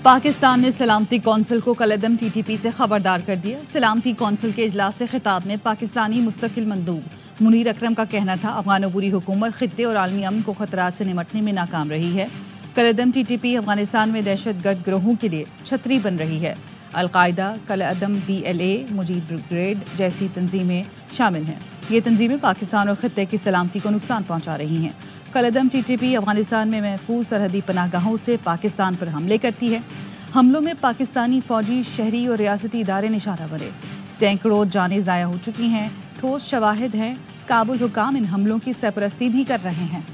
पाकिस्तान ने सलामती कौंसिल को कलअदम TTP से खबरदार कर दिया। सलामती कौंसिल के इजलास से खिताब में पाकिस्तानी मुस्तकिल मंदूब मुनीर अकरम का कहना था, अफगानो-बुरी हुकूमत खित्ते और आलमी अमन को खतरात से निपटने में नाकाम रही है। कलअदम TTP अफगानिस्तान में दहशतगर्द गिरोहों के लिए छतरी बन रही है। अलकायदा, कलअदम, BLA, मुजीब ब्रिगेड जैसी तंजीमें शामिल हैं। ये तंजीमें पाकिस्तान और खित्ते की सलामती को नुकसान पहुँचा रही हैं। कलअदम TTP अफगानिस्तान में महफूज सरहदी पनाहगाहों से पाकिस्तान पर हमले करती है। हमलों में पाकिस्तानी फौजी, शहरी और रियासती इदारे निशाना बने। सैकड़ों जानें ज़ाया हो चुकी हैं। ठोस शवाहिद हैं। काबुल हुकाम इन हमलों की सरपरस्ती भी कर रहे हैं।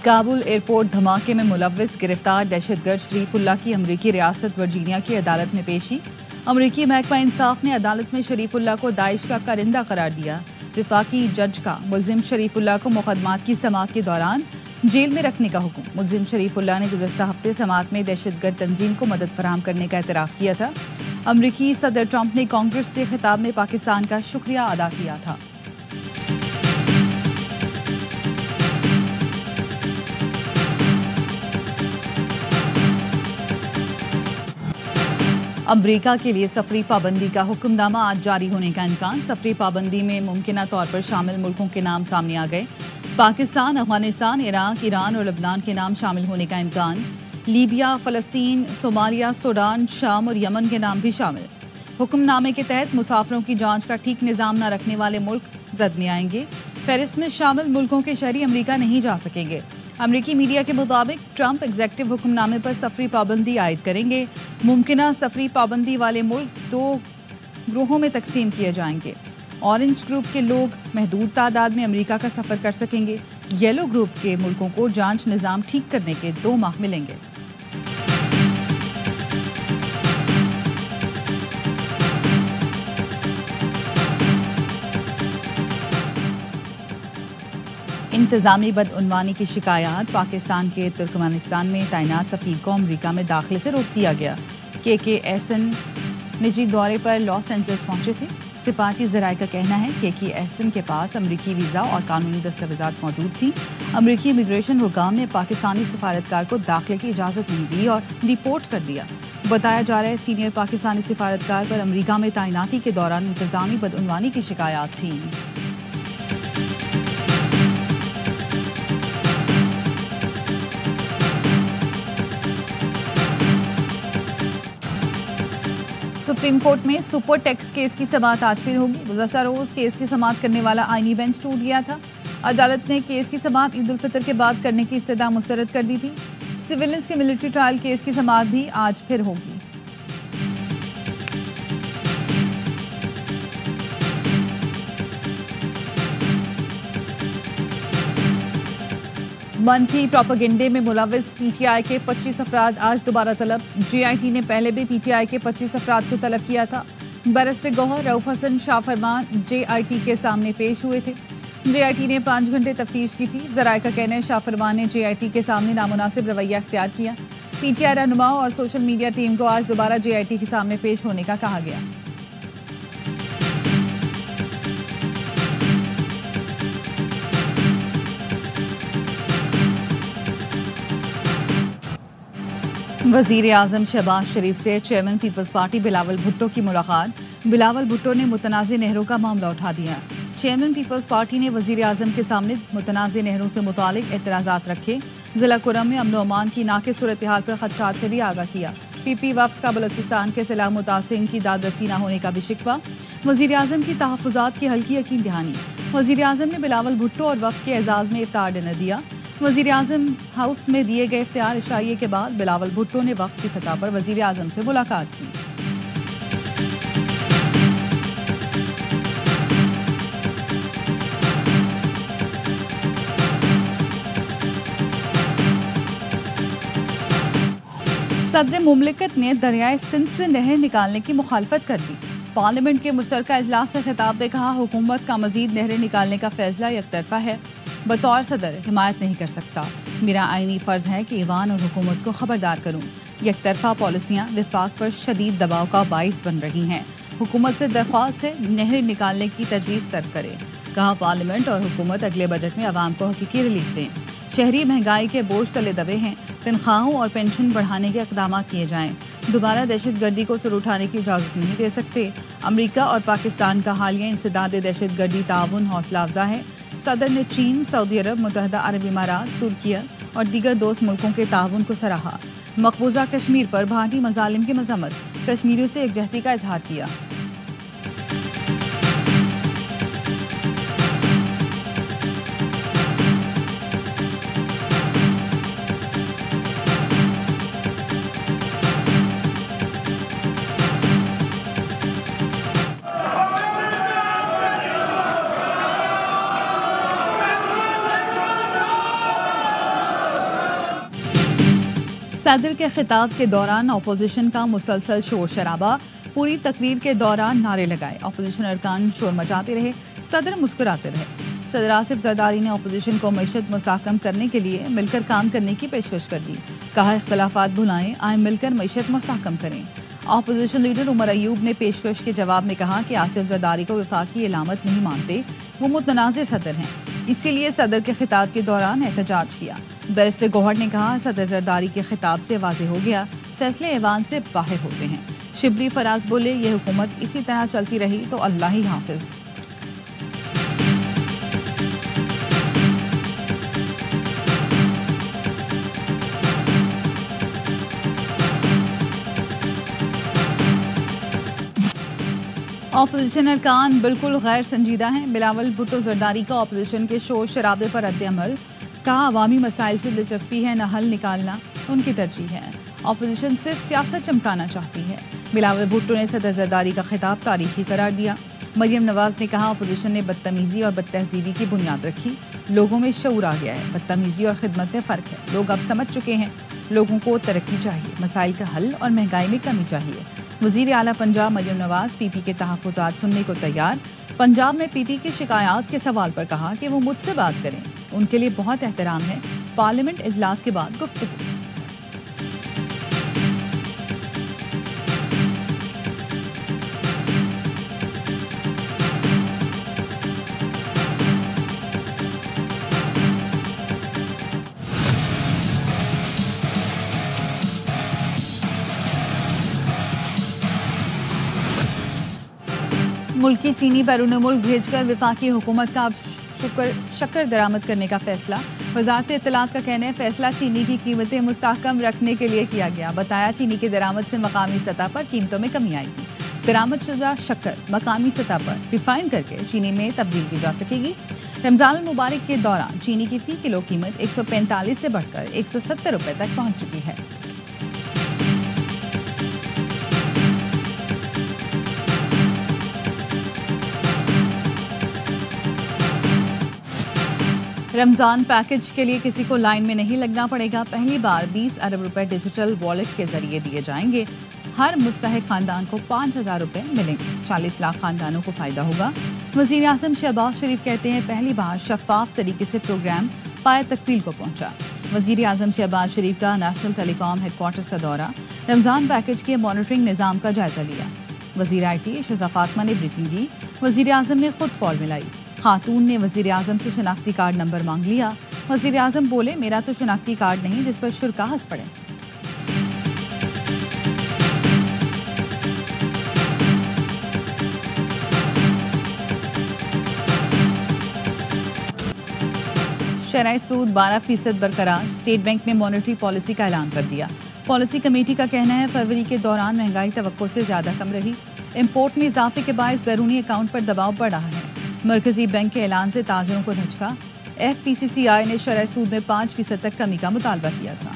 काबुल एयरपोर्ट धमाके में मुलव्विस गिरफ्तार दहशतगर्द शरीफुल्लाह की अमरीकी रियासत वर्जीनिया की अदालत में पेशी। अमरीकी महकमा इंसाफ ने अदालत में शरीफुल्लाह को दाइश का कारिंदा करार दिया। विफाकी जज का मुलजिम शरीफुल्लाह को मुकदमात की समाअत के दौरान जेल में रखने का हुक्म। मुलजिम शरीफुल्लाह ने गुज़श्ता हफ्ते समाअत में दहशतगर्द तंजीम को मदद फराहम करने का एतराफ़ किया था। अमरीकी सदर ट्रंप ने कांग्रेस से खिताब में पाकिस्तान का शुक्रिया अदा किया था। अमरीका के लिए सफरी पाबंदी का हुक्मनामा आज जारी होने का इम्कान। सफरी पाबंदी में मुमकिना तौर पर शामिल मुल्कों के नाम सामने आ गए। पाकिस्तान, अफगानिस्तान, इराक, ईरान और लबनान के नाम शामिल होने का इम्कान। लीबिया, फ़लस्तीन, सोमालिया, सूडान, शाम और यमन के नाम भी शामिल। हुक्मनामे के तहत मुसाफिरों की जांच का ठीक निज़ाम न रखने वाले मुल्क जद में आएंगे। फहरिस्त में शामिल मुल्कों के शहरी अमरीका नहीं जा सकेंगे। अमरीकी मीडिया के मुताबिक ट्रंप एग्जेक्टिव हुक्मनामे पर सफरी पाबंदी आयद करेंगे। मुमकिना सफरी पाबंदी वाले मुल्क 2 ग्रोहों में तकसीम किए जाएंगे। ऑरेंज ग्रुप के लोग महदूद तादाद में अमरीका का सफ़र कर सकेंगे। येलो ग्रुप के मुल्कों को जांच निज़ाम ठीक करने के 2 माह मिलेंगे। इंतजामी बदउनवानी की शिकायत। पाकिस्तान के तुर्कमेनिस्तान में तैनात सफीर को अमरीका में दाखिले से रोक दिया गया। KK एहसन निजी दौरे पर लॉस एंजल्स पहुंचे थे। सिफारती ज़राए का कहना है KK एहसन के पास अमरीकी वीज़ा और कानूनी दस्तावेज़ात मौजूद थी। अमरीकी इमिग्रेशन हुकाम ने पाकिस्तानी सफारतकार को दाखिले की इजाज़त नहीं दी और डिपोर्ट कर दिया। बताया जा रहा है सीनियर पाकिस्तानी सफारतकार पर अमरीका में तैनाती के दौरान इंतजामी बदउनवानी की शिकायत थी। सुप्रीम कोर्ट में सुपर टैक्स केस की समाअत आज फिर होगी। गुज़श्ता रोज केस की समाअत करने वाला आईनी बेंच टूट गया था। अदालत ने केस की समाअत ईद उल फितर के बाद करने की इस्तदा मुस्तरद कर दी थी। सिविलियंस के मिलिट्री ट्रायल केस की समाअत भी आज फिर होगी। मनफी प्रोपेगेंडे में मुलव्विस PTI के 25 अफराद आज दोबारा तलब। JIT ने पहले भी PTI के 25 अफराद को तलब किया था। बैरिस्टर गौहर, रऊफ हसन, शाह फरमान JIT के सामने पेश हुए थे। JIT ने 5 घंटे तफ्तीश की थी। ज़राए का कहना है शाह फरमान ने JIT के सामने नामुनासिब रवैया अख्तियार किया। PTI रहनुमाओं और सोशल मीडिया टीम को आज दोबारा JIT के सामने पेश होने का कहा गया। वज़ीर आज़म शहबाज शरीफ से chairman Peoples Party Bilawal Bhutto की मुलाकात। बिलावल भुट्टो ने मुतनाज़ नहरों का मामला उठा दिया। चेयरमैन पीपल्स पार्टी ने वज़ीर आज़म के सामने मुतनाज़ नहरों से मुतालिक एतराज़ात रखे। ज़िला कुरम में अमन अमान की नाक़िस सूरत हाल पर ख़दशात से भी आगाह किया। PP वफ़द का बलूचिस्तान के सैलाब मुतासिरीन की दादरसी न होने का भी शिकवा। वज़ीर आज़म की तहफ़्फ़ुज़ात की हल्की यकीन दहानी। वज़ीर आज़म ने बिलावल भुट्टो और वफ़द के एजाज़ में इफ्तार डिनर दिया। वज़ीर आज़म हाउस में दिए गए इफ्तियार इशाइये के बाद बिलावल भुट्टो ने वफ़द की सतह पर वज़ीर आज़म से मुलाकात की। सदर मुमलिकत ने दरियाए सिंध से नहर निकालने की मुखालफत कर दी। पार्लियामेंट के मुश्तरका इजलास से खिताब में कहा, हुकूमत का मजीद नहरें निकालने का फैसला एकतरफा है। बतौर सदर हिमायत नहीं कर सकता। मेरा आईनी फ़र्ज़ है कि ईवान और हुकूमत को खबरदार करूँ। एकतरफा पॉलिसियाँ विफाक पर शदीद दबाव का बाइस बन रही हैं। हुकूमत से दरख्वास्त है नहरें निकालने की तजवीज़ तर्क करे। कहा पार्लियामेंट और हुकूमत अगले बजट में आवाम को हकीकी रिलीफ दें। शहरी महंगाई के बोझ तले दबे हैं, तनख्वाहों और पेंशन बढ़ाने के इक़दाम किए जाएं। दोबारा दहशतगर्दी को सिर उठाने की इजाज़त नहीं दे सकते। अमरीका और पाकिस्तान का हालिया इंसदाद दहशतगर्दी ताउन हौसला अफजा है। सदर ने चीन, सऊदी अरब, मुत्तहदा अरब इमारात, तुर्की और दीगर दोस्त मुल्कों के ताउन को सराहा। मकबूजा कश्मीर पर भारतीय मजालिम की मजम्मत, कश्मीरियों से एकजहती का इजहार किया। सदर के खिताब के दौरान अपोजिशन का मुसलसल शोर शराबा, पूरी तकरीर के दौरान नारे लगाए। अपोजिशन अरकान शोर मचाते रहे, सदर मुस्कुराते रहे। सदर आसिफ जरदारी ने अपोजिशन को मईशत मुस्तहकम करने के लिए मिलकर काम करने की पेशकश कर दी। कहा इख्तलाफात भुलाएं, आए मिलकर मईशत मुस्तहकम करें। अपोजिशन लीडर उमर अयूब ने पेशकश के जवाब में कहा कि आसिफ जरदारी को वफाकी इलामत नहीं मानते, वो मुतनाज़ सदर हैं, इसीलिए सदर के खिताब के दौरान एहतजाज किया। बैरिस्टर गौहर ने कहा सदर जरदारी के खिताब से वाज़ेह हो गया फैसले ऐवान से बाहर होते हैं। शिबली फराज बोले ये हुकूमत इसी तरह चलती रही तो अल्लाह ही हाफिज। अपोजिशन अरकान बिल्कुल गैर संजीदा हैं। बिलावल भुट्टो जरदारी का अपोजिशन के शोर शराबे पर रद्द-ए-अमल। कहा अवामी मसाइल से दिलचस्पी है, न हल निकालना उनकी तरजीह है। अपोजिशन सिर्फ सियासत चमकाना चाहती है। बिलावल भुट्टो ने सदर जरदारी का खिताब तारीखी करार दिया। मरियम नवाज ने कहा अपोजिशन ने बदतमीजी और बदतहजीबी की बुनियाद रखी, लोगों में शऊर आ गया है। बदतमीजी और खिदमत में फ़र्क है, लोग अब समझ चुके हैं। लोगों को तरक्की चाहिए, मसाइल का हल और महंगाई में कमी चाहिए। वज़ीर आला पंजाब मरियम नवाज पीपी के तहफ़्फ़ुज़ात सुनने को तैयार। पंजाब में पीपी की शिकायत के सवाल पर कहा कि वो मुझसे बात करें, उनके लिए बहुत एहतराम है। पार्लियामेंट इजलास के बाद गुफ्तगू। मुल्की चीनी बैरून मुल्क भेजकर विफाकी हुकूमत का अब शक्कर दरामद करने का फैसला। वजारत इत्तलात का कहना है फैसला चीनी की कीमतें मुस्तहकम रखने के लिए किया गया। बताया चीनी की दरामद से मकामी सतह पर कीमतों में कमी आएगी। दरामद शुदा शक्कर मकामी सतह पर रिफाइन करके चीनी में तब्दील की जा सकेगी। रमजान मुबारक के दौरान चीनी की फी किलो कीमत 145 से बढ़कर 170 रुपये तक पहुँच चुकी है। रमजान पैकेज के लिए किसी को लाइन में नहीं लगना पड़ेगा। पहली बार 20 अरब रुपए डिजिटल वॉलेट के जरिए दिए जाएंगे। हर मुस्तहिक खानदान को 5,000 रुपए मिलेंगे। 40 लाख खानदानों को फायदा होगा। वज़ीर आज़म शहबाज शरीफ कहते हैं पहली बार शफाफ तरीके से प्रोग्राम पाए तकमील को पहुंचा। वज़ीर आज़म शहबाज शरीफ का नेशनल टेलीकॉम हेडक्वार्टर्स का दौरा, रमजान पैकेज के मॉनिटरिंग निज़ाम का जायजा लिया। वज़ीर IT शहज़ा फातिमा ने ब्रीफिंग दी। वज़ीर आज़म ने खुद कॉल मिलाई। खातून ने वज़ीर आज़म से शनाख्ती कार्ड नंबर मांग लिया। वज़ीर आज़म बोले मेरा तो शनाख्ती कार्ड नहीं जिस पर शुरा हंस पड़े। शरह सूद 12% बरकरार। स्टेट बैंक ने मॉनेटरी पॉलिसी का ऐलान कर दिया। पॉलिसी कमेटी का कहना है फरवरी के दौरान महंगाई तवक्को से ज्यादा कम रही। इम्पोर्ट में इजाफे के बाद बैरूनी अकाउंट पर दबाव बढ़ रहा है। मरकजी बैंक के ऐलान से ताजरों को झटका। FPCCI ने शरह सूद में 5% तक कमी का मुतालबा किया था।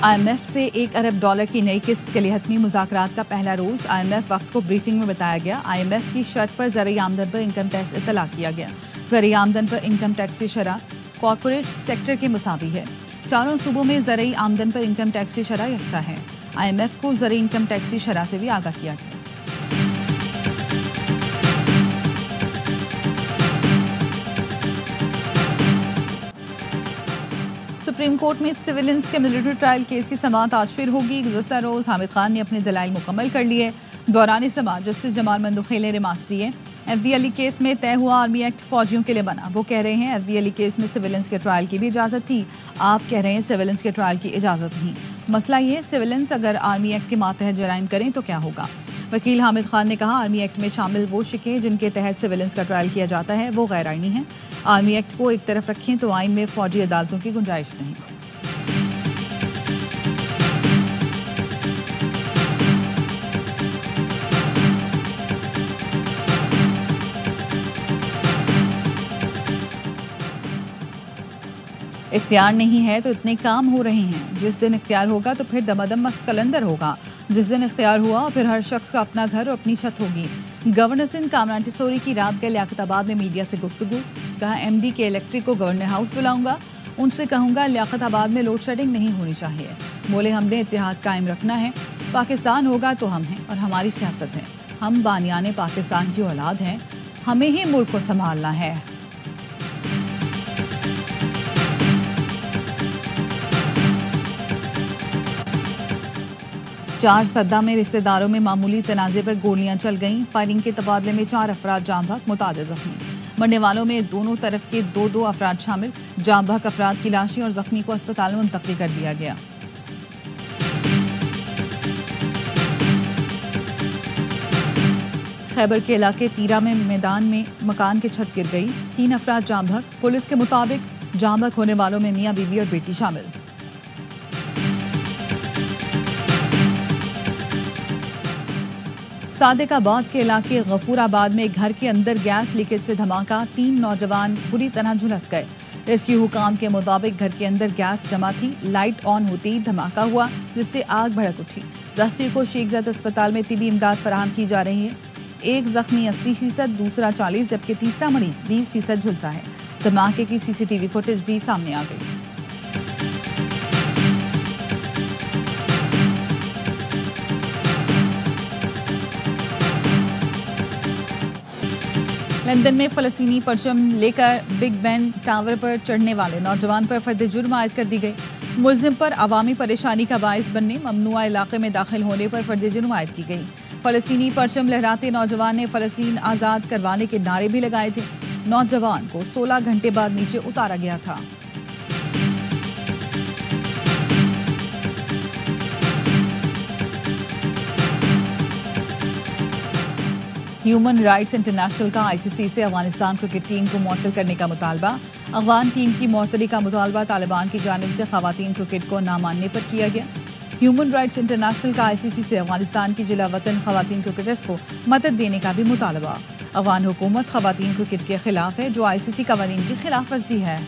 IMF से $1 अरब की नई किस्त के लिए हतमी मुज़ाकरात का पहला रोज। IMF वक्त को ब्रीफिंग में बताया गया। IMF की शर्त पर ज़राई आमदन पर इनकम टैक्स इत्तला किया गया। ज़राई आमदन पर इनकम टैक्स की शरह कॉरपोरेट सेक्टर के मुसावी है। चारों सूबों में ज़राई आमदन पर इनकम टैक्स की शरह यकसा है। IMF को ज़राई इनकम टैक्स की शरह से भी आगाह किया गया। सुप्रीम कोर्ट में सिविलियंस के मिलिट्री ट्रायल केस की समाअत आज फिर होगी। गुज़श्ता रोज हामिद खान ने अपने दलाइल मुकम्मल कर लिए। दौरान समाअत जस्टिस जमाल मंदोखेल ने रिमार्क्स दिए। FV अली केस में तय हुआ आर्मी एक्ट फौजियों के लिए बना। वो कह रहे हैं FV अली केस में सिविलियंस के ट्रायल की भी इजाज़त थी। आप कह रहे हैं सिविलियंस के ट्रायल की इजाज़त नहीं। मसला ये, सिविलियंस अगर आर्मी एक्ट के मातहत जराइम करें तो क्या होगा। वकील हामिद खान ने कहा, आर्मी एक्ट में शामिल वो शिकें जिनके तहत सिविलियंस का ट्रायल किया जाता है वो गैर आइनी हैं। आर्मी एक्ट को एक तरफ रखें तो आइन में फौजी अदालतों की गुंजाइश नहीं। इख्तियार नहीं है तो इतने काम हो रहे हैं। जिस दिन इख्तियार होगा तो फिर दमादम मस्त कलंदर होगा। जिस दिन इख्तियार हुआ फिर हर शख्स का अपना घर और अपनी छत होगी। गवर्नर सिंह कामरान टिसोरी की रात गए लियाकताबाद में मीडिया से गुफ्तगू। कहा, MD के इलेक्ट्रिक को गवर्नर हाउस बुलाऊंगा, उनसे कहूंगा लियाकताबाद में लोड शेडिंग नहीं होनी चाहिए। बोले, हमने इत्तेहाद कायम रखना है। पाकिस्तान होगा तो हम हैं और हमारी सियासत है। हम बानियाने पाकिस्तान की औलाद हैं, हमें ही मुल्क को संभालना है। चार सद्दा में रिश्तेदारों में मामूली तनाजे पर गोलियां चल गईं। फायरिंग के तबादले में 4 अफराद जाँ बहक, मुतादिद जख्मी। मरने वालों में दोनों तरफ के 2-2 अफराद शामिल। जाँ बहक अफराद की लाशें और जख्मी को अस्पताल में मुंतकिल कर दिया गया। खैबर के इलाके तीरा में मैदान में मकान की छत गिर गई। 3 अफराद जाँ बहक। पुलिस के मुताबिक जाँ बहक होने वालों में मियाँ बीवी और बेटी शामिल। सादिकाबाद के इलाके गफूराबाद में घर के अंदर गैस लीकेज से धमाका। 3 नौजवान बुरी तरह झुलस गए। रेस्क्यू हुकाम के मुताबिक घर के अंदर गैस जमा थी। लाइट ऑन होते ही धमाका हुआ जिससे आग भड़क उठी। जख्मी को शेखजाद अस्पताल में तिबी इमदाद फराहम की जा रही है। एक जख्मी 80%, दूसरा 40%, जबकि तीसरा मरीज 20% झुलसा है। धमाके की CCTV फुटेज भी सामने आ गई। लंदन में फलस्तीनी परचम लेकर बिग बैन टावर पर चढ़ने वाले नौजवान पर फर्द जुर्म आयद कर दी गई। मुल्जिम पर अवामी परेशानी का बायस बनने, ममनुआ इलाके में दाखिल होने पर फर्द जुर्म आयद की गई। फलस्तीनी परचम लहराते नौजवान ने फलस्तीन आज़ाद करवाने के नारे भी लगाए थे। नौजवान को 16 घंटे बाद नीचे उतारा गया था। ह्यूमन राइट्स इंटरनेशनल का ICC से अफगानिस्तान क्रिकेट टीम को मुअत्तल करने का मुतालबा। अफगान टीम की मुअत्तली का मुतालबा तालिबान की जानिब से खवातीन क्रिकेट को ना मानने पर किया गया। ह्यूमन राइट्स इंटरनेशनल का ICC से अफगानिस्तान की जिला वतन खवातीन क्रिकेटर्स को मदद देने का भी मुतालबा। अफगान हुकूमत खवातीन क्रिकेट के खिलाफ है, जो ICC कवानीन की खिलाफ वर्जी है।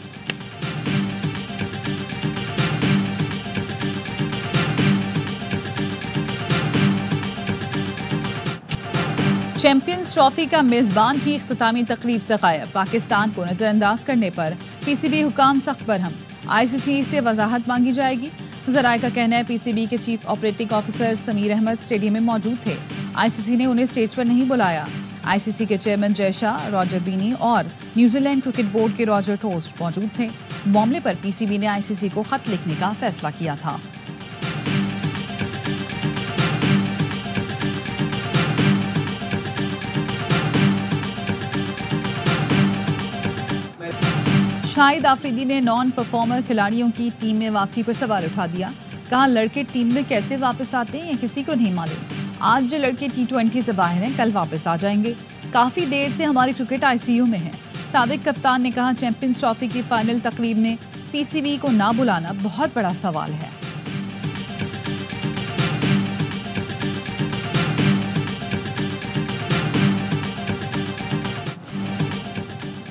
चैंपियंस ट्रॉफी का मेजबान ही इख्तितामी तकरीब से गायब। पाकिस्तान को नजरअंदाज करने पर PCB हुकाम सख्त बरहम। ICC से वजाहत मांगी जाएगी। जराए का कहना है PCB के chief operating officer Sameer Ahmed stadium में मौजूद थे। ICC ने उन्हें स्टेज पर नहीं बुलाया। ICC के चेयरमैन जय शाह, रॉजर बीनी और न्यूजीलैंड क्रिकेट बोर्ड के रॉजर टोस्ट मौजूद थे। मामले पर PCB ने ICC को खत लिखने का फैसला किया था। शाहिद आफरीदी ने नॉन परफॉर्मर खिलाड़ियों की टीम में वापसी पर सवाल उठा दिया। कहा, लड़के टीम में कैसे वापस आते हैं ये किसी को नहीं मालूम। आज जो लड़के T20 से बाहर हैं कल वापस आ जाएंगे। काफ़ी देर से हमारी क्रिकेट ICU में है। साबिक कप्तान ने कहा, चैंपियंस ट्रॉफी की फाइनल तकरीब में PCB को ना बुलाना बहुत बड़ा सवाल है।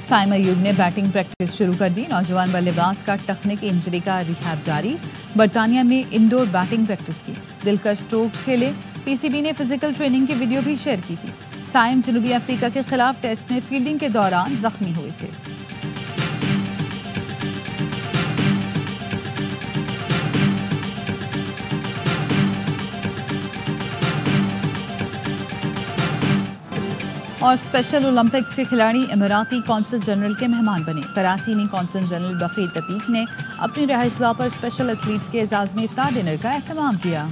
साइम अयूब ने बैटिंग प्रैक्टिस शुरू कर दी। नौजवान बल्लेबाज का टखने की इंजरी का रिहैब जारी। बरतानिया में इंडोर बैटिंग प्रैक्टिस की। दिलकश स्ट्रोक्स खेले। PCB ने फिजिकल ट्रेनिंग की वीडियो भी शेयर की थी। साइम जनूबी अफ्रीका के खिलाफ टेस्ट में फील्डिंग के दौरान जख्मी हुए थे। और स्पेशल ओलंपिक्स के खिलाड़ी इमराती कौंसल जनरल के मेहमान बने। कराची में कौंसल जनरल बकीर ततीक ने अपनी रहायशगाह पर स्पेशल एथलीट्स के एजाज में इफ्तार डिनर का एहतमाम किया।